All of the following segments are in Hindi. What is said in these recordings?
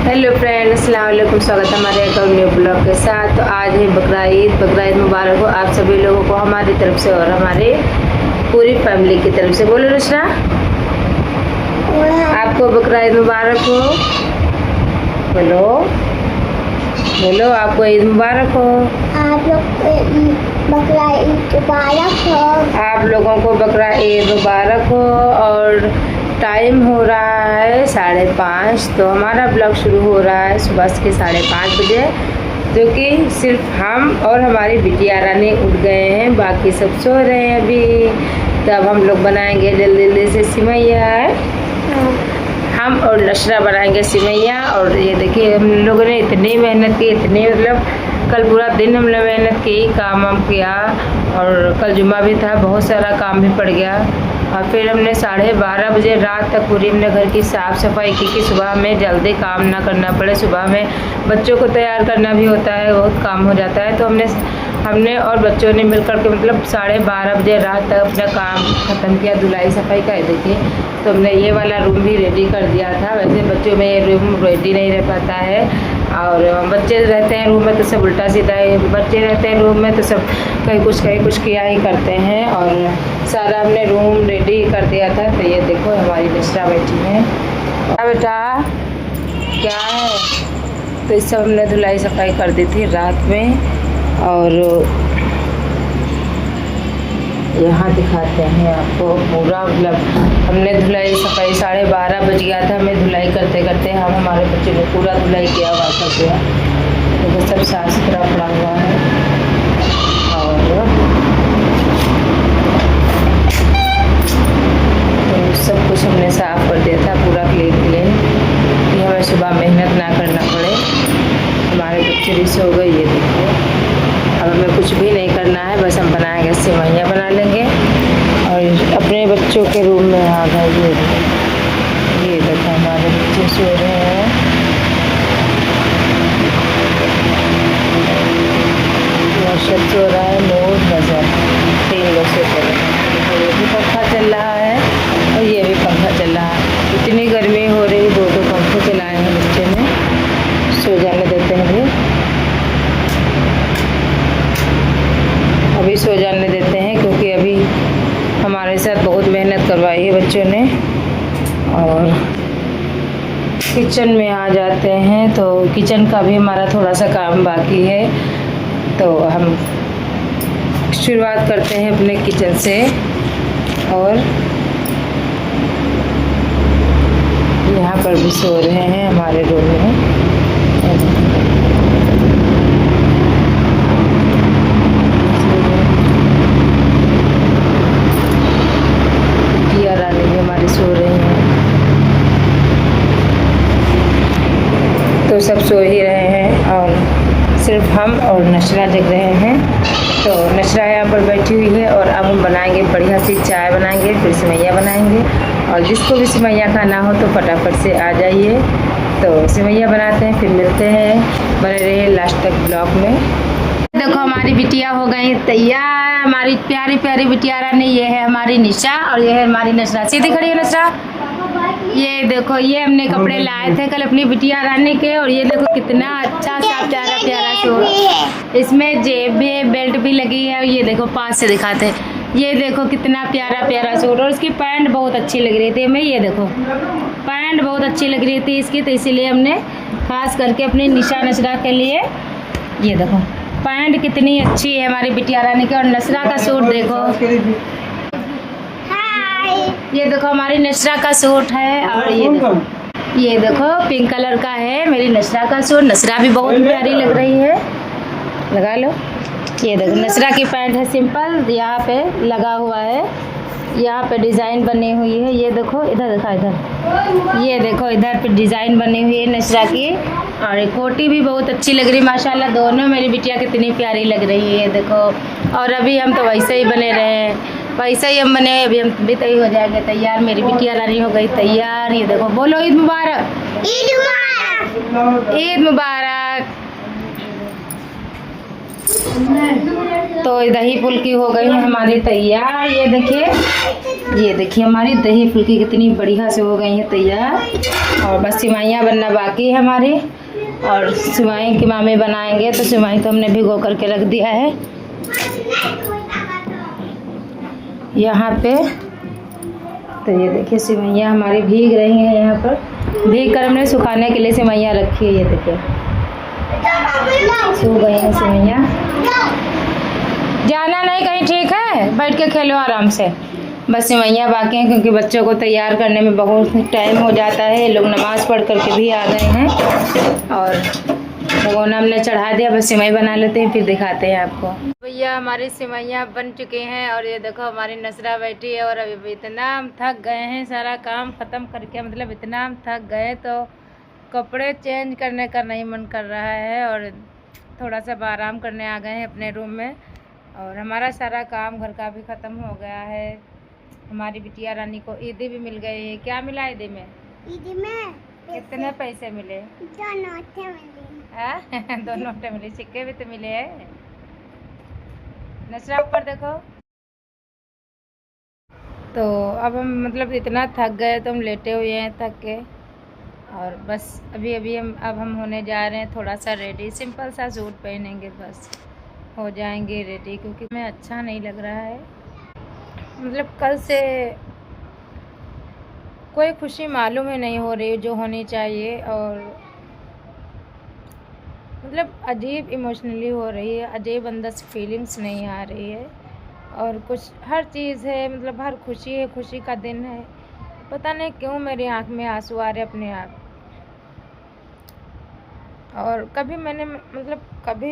हेलो फ्रेंड, अस्सलाम वालेकुम। स्वागत है हमारे एक और न्यू ब्लॉग के साथ। तो आज है बकरा ईद मुबारक हो आप सभी लोगों को हमारी तरफ से और हमारे पूरी फैमिली की तरफ से। बोलो नुसरा, आपको बकरा ईद मुबारक हो। बोलो बोलो, आपको ईद मुबारक हो। आप लोग बकरा ईद मुबारक हो। आप लोगों को बकरा ईद मुबारक हो। और टाइम हो रहा है 5:30, तो हमारा ब्लॉग शुरू हो रहा है सुबह के 5:30 बजे, जो कि सिर्फ हम और हमारी बिटिया रानी उठ गए हैं, बाकी सब सो रहे हैं अभी। तब हम लोग बनाएंगे जल्दी जल्दी से सिमैया। हम और नशरा बनाएंगे सिमैया। और ये देखिए, हम लोगों ने इतनी मेहनत की, इतनी मतलब कल पूरा दिन हमने मेहनत की, काम वाम किया। और कल जुम्मा भी था, बहुत सारा काम भी पड़ गया। और फिर हमने 12:30 बजे रात तक पूरी हमने घर की साफ़ सफाई की कि सुबह में जल्दी काम ना करना पड़े। सुबह में बच्चों को तैयार करना भी होता है, बहुत काम हो जाता है। तो हमने और बच्चों ने मिलकर के मतलब 12:30 बजे रात तक अपना काम ख़त्म किया, धुलाई सफाई का। देखिए, तो हमने ये वाला रूम भी रेडी कर दिया था। वैसे बच्चों में ये रूम रेडी नहीं रह पाता है, और बच्चे रहते हैं रूम में तो सब उल्टा सीधा है। बच्चे रहते हैं रूम में तो सब कहीं कुछ किया ही करते हैं। और सारा हमने रूम रेडी कर दिया था। तो ये देखो, हमारी नशरा बैठी है। बेटा क्या है, तो इस सब हमने धुलाई सफाई कर दी थी रात में। और यहाँ दिखाते हैं आपको पूरा, मतलब हमने धुलाई सफाई 12:30 बज गया था। हमें धुलाई करते करते हमारे बच्चे ने पूरा धुलाई किया हुआ कर दिया। तो सब साफ सुथरा पड़ा हुआ है। और तो सब कुछ हमने साफ कर दिया था, पूरा क्लीन कि हमें सुबह मेहनत ना करना पड़े। हमारे बच्चे भी सो गए। ये देखिए, अब हमें कुछ भी नहीं करना है, बस हम बनाएंगे सिमैया बना लेंगे। और अपने बच्चों के रूम में आ गए। ये देखो, हमारे बच्चे सो रहे हैं। नौशद सो रहा है, नूर नजर, 3 लोग सो रहे हैं। ये भी पंखा चल रहा है और ये भी पंखा चल रहा है। इतनी गर्मी हो रही, 2 पंखे चलाए हैं बच्चे ने। सो जाने देते हैं अभी सो जाने देते हैं, क्योंकि अभी हमारे साथ बहुत मेहनत करवाई है बच्चों ने। और किचन में आ जाते हैं, तो किचन का भी हमारा थोड़ा सा काम बाकी है। तो हम शुरुआत करते हैं अपने किचन से। और यहाँ पर भी सो रहे हैं हमारे रूम में। सो रही हैं, तो सब सो ही रहे हैं और सिर्फ हम और नशरा जग रहे हैं। तो नशरा यहाँ पर बैठी हुई है। और अब हम बनाएंगे बढ़िया सी चाय बनाएंगे, फिर सिमैया बनाएंगे। और जिसको भी सिमैया खाना हो तो फटाफट से आ जाइए। तो सिमैया बनाते हैं, फिर मिलते हैं। बने रहिए लास्ट तक ब्लॉग में। देखो, हमारी बिटिया हो गई तैयार, हमारी प्यारी प्यारी बिटिया रानी। ये है हमारी निशा और ये है हमारी नशरा। सीधी खड़ी है नशरा। ये देखो, ये हमने कपड़े लाए थे कल अपनी बिटिया रानी के। और ये देखो कितना अच्छा सा प्यारा प्यारा सूट, इसमें जेब भी, बेल्ट भी लगी है। और ये देखो, पास से दिखाते हैं, ये देखो कितना प्यारा प्यारा सूट। और इसकी पैंट बहुत अच्छी लग रही थी हमें। ये देखो, पैंट बहुत अच्छी लग रही थी इसकी, तो इसीलिए हमने खास करके अपनी निशा नशरा के लिए, ये देखो पैंट कितनी अच्छी है हमारी बिटिया रानी की। और नशरा का सूट देखो, ये देखो हमारी नशरा का सूट है। और ये देखो पिंक कलर का है मेरी नशरा का सूट। नशरा भी बहुत प्यारी लग रही है, लगा लो। ये देखो, नशरा की पैंट है सिंपल, यहाँ पे लगा हुआ है, यहाँ पे डिज़ाइन बनी हुई है। ये देखो, इधर देखा, इधर ये देखो, इधर पे डिज़ाइन बनी हुई है नशरा की। और ये कोटी भी बहुत अच्छी लग रही है माशाल्लाह। दोनों मेरी बिटिया कितनी प्यारी लग रही है, देखो। और अभी हम तो वैसे ही बने रहे हैं, वैसे ही हम बने। अभी हम भी तैयार हो जाएंगे तैयार। मेरी बिटिया रानी हो गई तैयार। ये देखो, बोलो ईद मुबारक, ईद मुबारक, ईद मुबारक। तो दही फुल्की हो गई है हमारी तैयार। ये देखिए हमारी दही फुल्की कितनी बढ़िया से हो गई है तैयार। और बस सिवैयाँ बनना बाकी है हमारी। और सिवई की मामी बनाएंगे, तो सिवई तो हमने भिगो करके रख दिया है यहाँ पे। तो ये देखिए सिवैयाँ हमारी भीग रही हैं यहाँ पर। भीग कर हमने सुखाने के लिए सिवैयाँ रखी है। ये देखिए सूख गई हैं सिवैयाँ। जाना नहीं कहीं, ठीक है, बैठ के खेलो आराम से। बस सिवैयाँ बाकी हैं क्योंकि बच्चों को तैयार करने में बहुत टाइम हो जाता है। लोग नमाज़ पढ़ करके भी आ गए हैं और भगोना हमने चढ़ा दिया। बस सिवई बना लेते हैं, फिर दिखाते हैं आपको। भैया हमारी सिवैयाँ बन चुकी हैं और ये देखो हमारी नसरा बैठी है। और अभी इतना हम थक गए हैं, सारा काम ख़त्म करके, मतलब इतना हम थक गए तो कपड़े चेंज करने का नहीं मन कर रहा है। और थोड़ा सा आराम करने आ गए हैं अपने रूम में। और हमारा सारा काम घर का भी ख़त्म हो गया है। हमारी बिटिया रानी को ईदी भी मिल गई है। क्या मिला ईदी में? ईदी में कितने पैसे मिले? 2 नोटें मिली। हाँ 2 नोटें मिली, सिक्के भी तो मिले हैं। नसरा ऊपर देखो। तो अब हम मतलब इतना थक गए तो हम लेटे हुए हैं थक के। और बस अभी हम होने जा रहे हैं थोड़ा सा रेडी। सिंपल सा सूट पहनेंगे, बस हो जाएंगे रेडी। क्योंकि हमें अच्छा नहीं लग रहा है, मतलब कल से कोई खुशी मालूम ही नहीं हो रही जो होनी चाहिए। और मतलब अजीब इमोशनली हो रही है, अजीब अंदर से फीलिंग्स नहीं आ रही है। और कुछ हर चीज़ है, मतलब हर खुशी है, खुशी का दिन है। पता नहीं क्यों मेरी आँख में आंसू आ रहे अपने आप। और कभी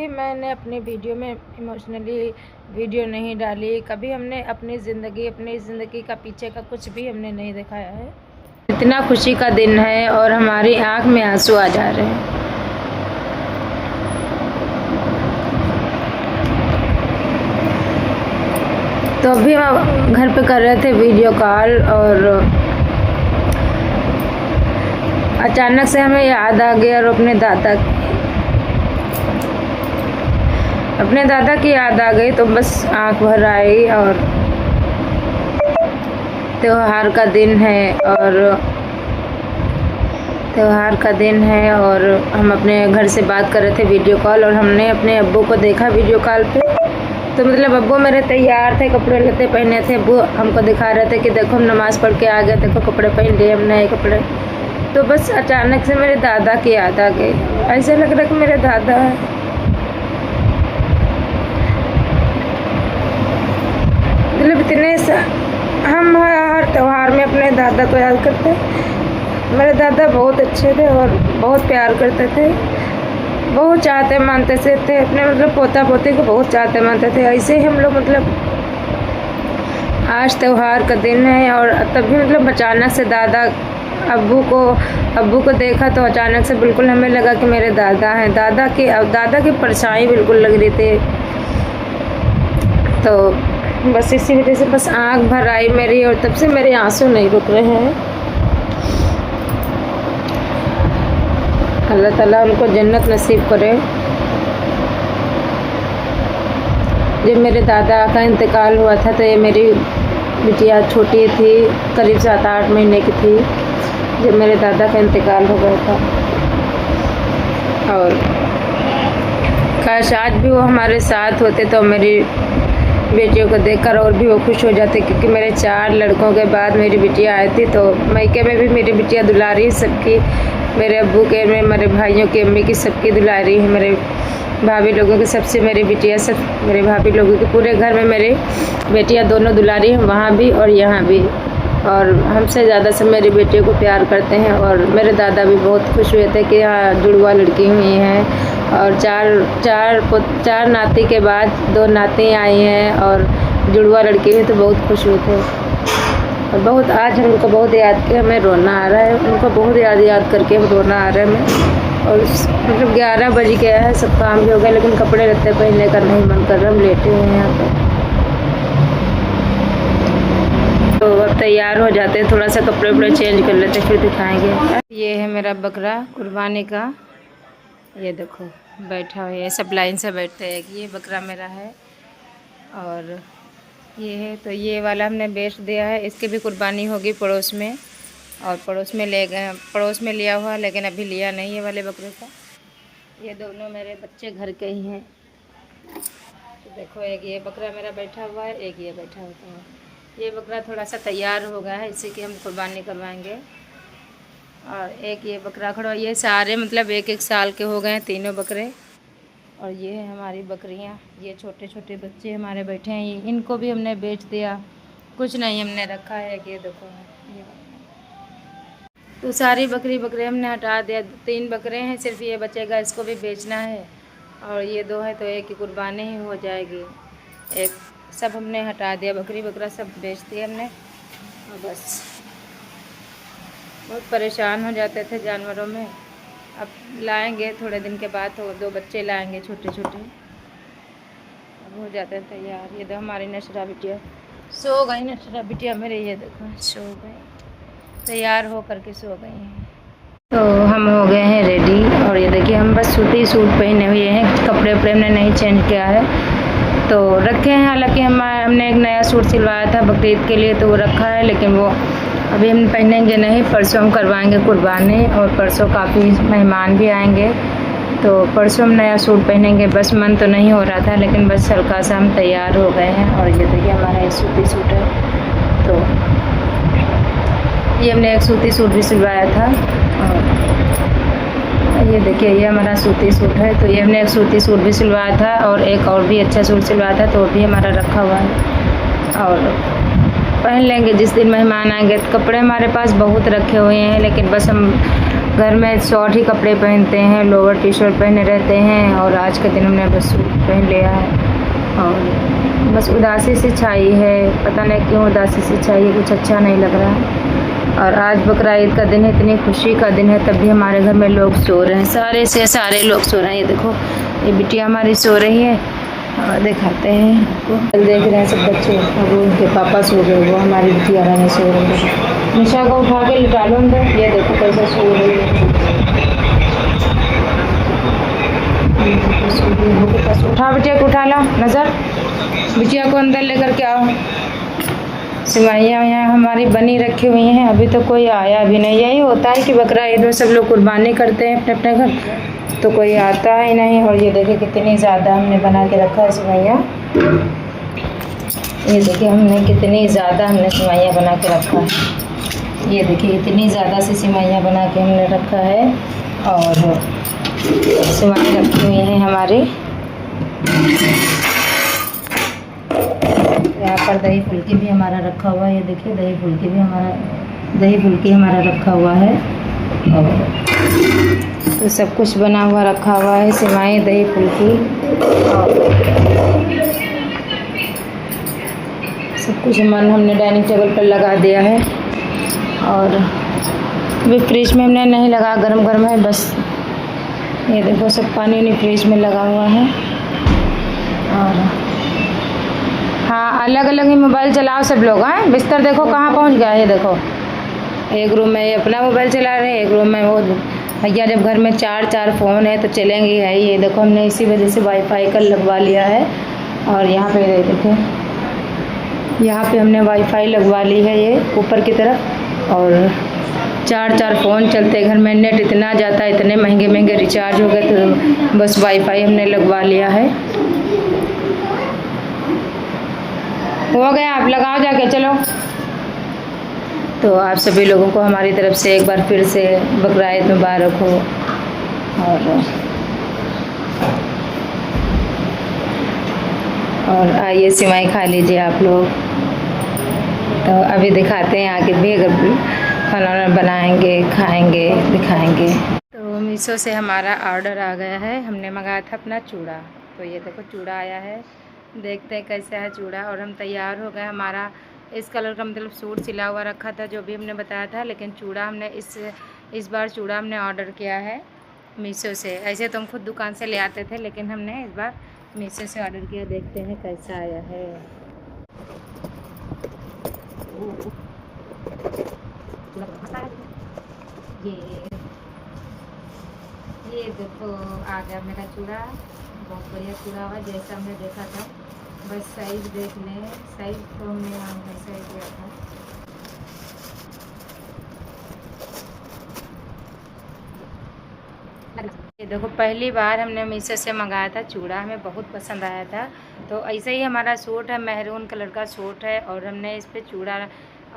मैंने अपनी वीडियो में इमोशनली वीडियो नहीं डाली। कभी हमने अपनी ज़िंदगी का पीछे का कुछ भी हमने नहीं दिखाया है। इतना खुशी का दिन है और हमारी आँख में आंसू आ जा रहे हैं। तो अभी हम घर पे कर रहे थे वीडियो कॉल और अचानक से हमें याद आ गया। और अपने दादा की याद आ गई तो बस आँख भर आई। और त्योहार का दिन है और हम अपने घर से बात कर रहे थे वीडियो कॉल। और हमने अपने अब्बू को देखा वीडियो कॉल पे। तो मतलब अब्बू मेरे तैयार थे, कपड़े लत्ते पहने थे। अब्बू हमको दिखा रहे थे कि देखो हम नमाज़ पढ़ के आ गए, देखो कपड़े पहन लिए हम, नए कपड़े। तो बस अचानक से मेरे दादा की याद आ गई। ऐसे लग रहा कि मेरे दादा है। मतलब हम हर त्यौहार में अपने दादा को याद करते हैं। मेरे दादा बहुत अच्छे थे और बहुत प्यार करते थे, बहुत चाहते मानते से थे अपने, मतलब पोता पोती को बहुत चाहते मानते थे। ऐसे ही हम लोग मतलब आज त्यौहार का दिन है। और तभी मतलब अचानक से अब्बू को देखा तो अचानक से बिल्कुल हमें लगा कि मेरे दादा हैं। दादा की परछाई बिल्कुल लग रही थी। तो बस इसी वजह से बस आँख भर आई मेरी। और तब से मेरे आंसू नहीं रुक रहे हैं। अल्लाह ताला उनको जन्नत नसीब करे। जब मेरे दादा का इंतकाल हुआ था तो ये मेरी बिटिया छोटी थी, करीब 7-8 महीने की थी जब मेरे दादा का इंतकाल हो गया था। और काश आज भी वो हमारे साथ होते तो मेरी बेटियों को देखकर और भी वो खुश हो जाते। क्योंकि मेरे 4 लड़कों के बाद मेरी बिटिया आई थी। तो मायके में भी मेरी बिटिया दुलारी है सबकी, मेरे अब्बू के, मेरे भाइयों की, अम्मी की, सबकी दुलारी है। मेरे भाभी लोगों की सबसे मेरी बिटिया, सब मेरे भाभी लोगों के पूरे घर में मेरी बेटियां दोनों दुलारी हैं, वहाँ भी और यहाँ भी। और हमसे ज़्यादा सब मेरी बेटियों को प्यार करते हैं। और मेरे दादा भी बहुत खुश हुए थे कि हाँ जुड़वा लड़की हुई हैं। और चार नाती के बाद 2 नाती आई हैं और जुड़वा लड़की हुई, तो बहुत खुश हुए थे। और बहुत आज हम उनको बहुत याद किया, हमें रोना आ रहा है। उनको बहुत याद करके रोना आ रहा है हमें। और मतलब 11 बज गया है, सब काम भी हो गया, लेकिन कपड़े लत्ते पहनने का नहीं मन कर रहा। हम लेटे हुए हैं यहाँ पर। तो अब तैयार हो जाते हैं, थोड़ा सा कपड़े वपड़े चेंज कर लेते हैं, फिर दिखाएंगे। ये है मेरा बकरा कुर्बानी का। ये देखो बैठा हुआ है, सब लाइन से बैठते हैं। ये बकरा मेरा है और ये है, तो ये वाला हमने बेच दिया है। इसकी भी कुर्बानी होगी पड़ोस में, और पड़ोस में ले गए, पड़ोस में लिया हुआ, लेकिन अभी लिया नहीं है वाले बकरे का। ये दोनों मेरे बच्चे घर के ही हैं। तो देखो, एक ये बकरा मेरा बैठा हुआ है, एक ये बैठा हुआ है। ये बकरा थोड़ा सा तैयार हो गया है, इसी की हम कुर्बानी करवाएंगे। और एक ये बकरा खड़ा, ये सारे मतलब 1-1 साल के हो गए हैं तीनों बकरे। और ये है हमारी बकरियां, ये छोटे छोटे बच्चे हमारे बैठे हैं, ये इनको भी हमने बेच दिया, कुछ नहीं हमने रखा है। ये देखो ये, तो सारी बकरे हमने हटा दिया। 3 बकरे हैं, सिर्फ ये बचेगा, इसको भी बेचना है। और ये 2 है तो एक की कुर्बानी ही हो जाएगी। एक सब हमने हटा दिया, बकरा सब बेच दिया हमने। और बस बहुत परेशान हो जाते थे जानवरों में। अब लाएंगे थोड़े दिन के बाद, तो 2 बच्चे लाएंगे छोटे छोटे, अब हो जाते हैं तैयार। ये देखो हमारी नशरा बिटिया सो गई, नशरा बिटिया मेरे, ये देखो सो गई, तैयार हो करके सो गई हैं। तो हम हो गए हैं रेडी, और ये देखिए हम बस सूती सूट पहने हुए हैं, कपड़े वपड़े हमने नहीं चेंज किया है, तो रखे हैं। हालांकि हमने एक नया सूट सिलवाया था बकरीद के लिए, तो वो रखा है, लेकिन वो अभी हम पहनेंगे नहीं। परसों हम करवाएंगे कुर्बानी, और परसों काफ़ी मेहमान भी आएंगे, तो परसों हम नया सूट पहनेंगे। बस मन तो नहीं हो रहा था, लेकिन बस हल्का सा हम तैयार हो गए हैं। और ये देखिए हमारा एक सूती सूट है, तो ये हमने एक सूती सूट भी सिलवाया था। और ये देखिए ये हमारा सूती सूट है, तो ये हमने एक सूती सूट भी सिलवाया था, और एक और भी अच्छा सूट सिलवाया था, तो वो भी हमारा रखा हुआ है। और पहन लेंगे जिस दिन मेहमान आएंगे। तो कपड़े हमारे पास बहुत रखे हुए हैं, लेकिन बस हम घर में शॉर्ट ही कपड़े पहनते हैं, लोअर टी शर्ट पहने रहते हैं। और आज के दिन हमने बस सूट पहन लिया है, और बस उदासी सी छाई है, पता नहीं क्यों उदासी सी छाई है, कुछ अच्छा नहीं लग रहा। और आज बकरा ईद का दिन है, इतनी खुशी का दिन है, तब भी हमारे घर में लोग सो रहे हैं, सारे से सारे लोग सो रहे हैं। ये देखो ये बिटिया हमारी सो रही है, और दिखाते हैं आपको। देख रहे हैं सब बच्चे, और उनके पापा सो गए, वो हमारी बिटिया रानी सो रही है। निशा को उठा के लिटा लो अंदर, ये देखो कैसे सो रही है। उठा बिटिया को, उठा लो, नज़र बिटिया को अंदर लेकर के आओ। सिवाइयाँ यहाँ हमारी बनी रखी हुई हैं, अभी तो कोई आया भी नहीं। यही होता है कि बकरा ईद में सब लोग कुर्बानी करते हैं अपने अपने घर, तो कोई आता ही नहीं। और ये देखिए कितनी ज़्यादा हमने बना के रखा है सिवाइयाँ, ये देखिए हमने कितनी ज़्यादा हमने सिवाइयाँ बना के रखा है। ये देखिए इतनी ज़्यादा सी सिवाइयाँ बना के हमने रखा है, और सिवाइयाँ रखी हुई हैं हमारी। यहाँ पर दही फुल्की भी हमारा रखा हुआ है, ये देखिए दही फुल्की हमारा रखा हुआ है। और तो सब कुछ बना हुआ रखा हुआ है, सिवाएं, दही फुल्की, और सब कुछ हमने डाइनिंग टेबल पर लगा दिया है। और भी फ्रिज में हमने नहीं लगा, गर्म गर्म है बस। ये देखो सब पानी उन्हीं फ्रिज में लगा हुआ है। और हाँ, अलग अलग ही मोबाइल चलाओ सब लोग। हाँ, बिस्तर देखो कहाँ पहुँच गया। ये देखो एक रूम में ये अपना मोबाइल चला रहे हैं, एक रूम में वो भैया। जब घर में 4 फ़ोन है तो चलेंगे है। ये देखो हमने इसी वजह से वाईफाई कल लगवा लिया है। और यहाँ पे देखो, यहाँ पे हमने वाईफाई लगवा ली है, ये ऊपर की तरफ। और 4 फ़ोन चलते घर में, नेट इतना जाता है, इतने महंगे महंगे रिचार्ज हो गए, तो बस वाईफाई हमने लगवा लिया है। हो गया, आप लगाओ जाके, चलो। तो आप सभी लोगों को हमारी तरफ से एक बार फिर से बकरा ईद मुबारक हो। और आइए सिवाई खा लीजिए आप लोग। तो अभी दिखाते हैं आगे भी, अगर खाना बनाएंगे, खाएंगे, दिखाएंगे। तो मीशो से हमारा ऑर्डर आ गया है, हमने मंगाया था अपना चूड़ा। तो ये देखो चूड़ा आया है, देखते हैं कैसा है चूड़ा। और हम तैयार हो गए, हमारा इस कलर का मतलब सूट सिला हुआ रखा था जो भी हमने बताया था, लेकिन चूड़ा हमने इस बार चूड़ा हमने ऑर्डर किया है मीशो से। ऐसे तो हम खुद दुकान से ले आते थे, लेकिन हमने इस बार मीशो से ऑर्डर किया, देखते हैं कैसा आया है। ये देखो आ गया मेरा चूड़ा, बहुत बढ़िया चूड़ा हुआ जैसा हमने देखा था। बस साइज देख लें, साइज तो हमने यहाँ पर सही किया था। ये देखो पहली बार हमने मीशो से मंगाया था चूड़ा, हमें बहुत पसंद आया था। तो ऐसे ही हमारा सूट है, मैरून कलर का सूट है और हमने इस पर चूड़ा,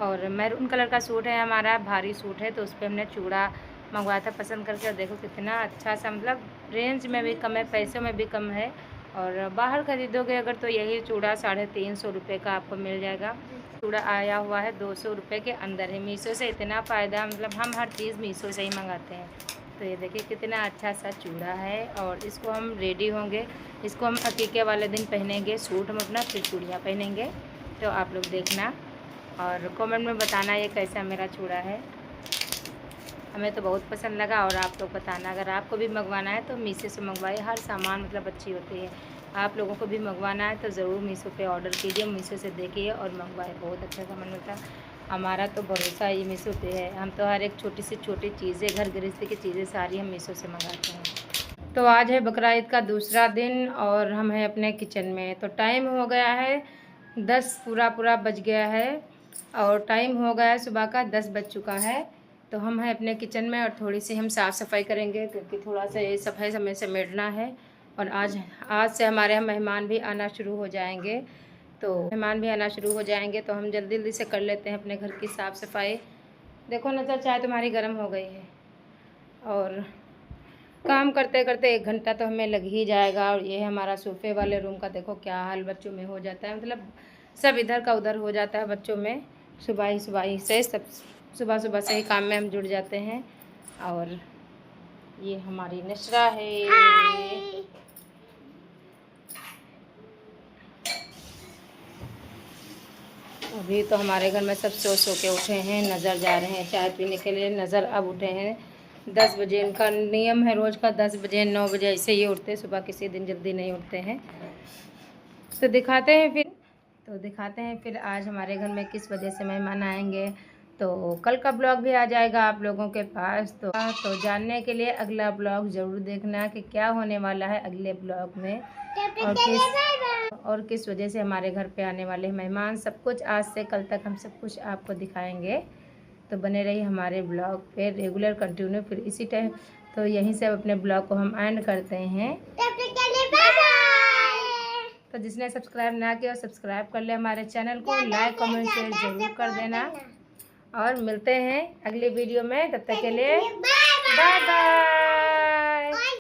और मैरून कलर का सूट है हमारा, भारी सूट है, तो उस पर हमने चूड़ा मंगवाया था पसंद करके। और देखो कितना अच्छा सा, मतलब रेंज में भी कम है, पैसों में भी कम है। और बाहर ख़रीदोगे अगर तो यही चूड़ा 350 रुपये का आपको मिल जाएगा। चूड़ा आया हुआ है 200 रुपये के अंदर है। मीशो से इतना फ़ायदा, मतलब हम हर चीज़ मीशो से ही मंगाते हैं। तो ये देखिए कितना अच्छा सा चूड़ा है और इसको हम रेडी होंगे, इसको हम अकीके वाले दिन पहनेंगे, सूट हम अपना, फिर चूड़ियाँ पहनेंगे। तो आप लोग देखना और कमेंट में बताना ये कैसा मेरा चूड़ा है। हमें तो बहुत पसंद लगा और आप लोग बताना। अगर आपको भी मंगवाना है तो मीशो से मंगवाइए, हर सामान मतलब अच्छी होती है। आप लोगों को भी मंगवाना है तो ज़रूर मीशो पे ऑर्डर कीजिए, मीशो से देखिए और मंगवाइए, बहुत अच्छा सामान मिलता है। हमारा तो भरोसा ही मीशो पे है, हम तो हर एक छोटी से छोटी चीज़ें, घर गृहस्थी की चीज़ें सारी हम मीशो से मंगाते हैं। तो आज है बकरा ईद का दूसरा दिन और हम हैं अपने किचन में। तो टाइम हो गया है 10 पूरा बज गया है और टाइम हो गया है सुबह का 10 बज चुका है। तो हम हैं अपने किचन में और थोड़ी सी हम साफ़ सफाई करेंगे क्योंकि थोड़ा सा ये सफाई हमें समेटना है। और आज से हमारे यहाँ मेहमान भी आना शुरू हो जाएंगे, तो मेहमान भी आना शुरू हो जाएंगे तो हम जल्दी जल्दी से कर लेते हैं अपने घर की साफ़ सफाई। देखो नज़र, चाय तुम्हारी गर्म हो गई है और काम करते करते 1 घंटा तो हमें लग ही जाएगा। और ये हमारा सोफ़े वाले रूम का देखो क्या हाल बच्चों में हो जाता है, मतलब सब इधर का उधर हो जाता है बच्चों में। सुबह ही से सब सुबह से ही काम में हम जुड़ जाते हैं। और ये हमारी नशरा है। अभी तो हमारे घर में सब सो के उठे हैं, नज़र जा रहे हैं चाय पीने के लिए। नज़र अब उठे हैं 10 बजे, इनका नियम है रोज़ का 10 बजे 9 बजे ऐसे ही उठते हैं, सुबह किसी दिन जल्दी नहीं उठते हैं। तो दिखाते हैं फिर आज हमारे घर में किस वजह से मेहमान आएंगे। तो कल का ब्लॉग भी आ जाएगा आप लोगों के पास। तो जानने के लिए अगला ब्लॉग ज़रूर देखना कि क्या होने वाला है अगले ब्लॉग में और किस वजह से हमारे घर पे आने वाले मेहमान। सब कुछ आज से कल तक हम सब कुछ आपको दिखाएंगे। तो बने रहिए हमारे ब्लॉग पे रेगुलर कंटिन्यू। फिर इसी टाइम तो यहीं से अपने ब्लॉग को हम एंड करते हैं। तो जिसने सब्सक्राइब ना किया सब्सक्राइब कर ले हमारे चैनल को, लाइक कमेंट शेयर जरूर कर देना और मिलते हैं अगली वीडियो में। तब तक के लिए बाय बाय।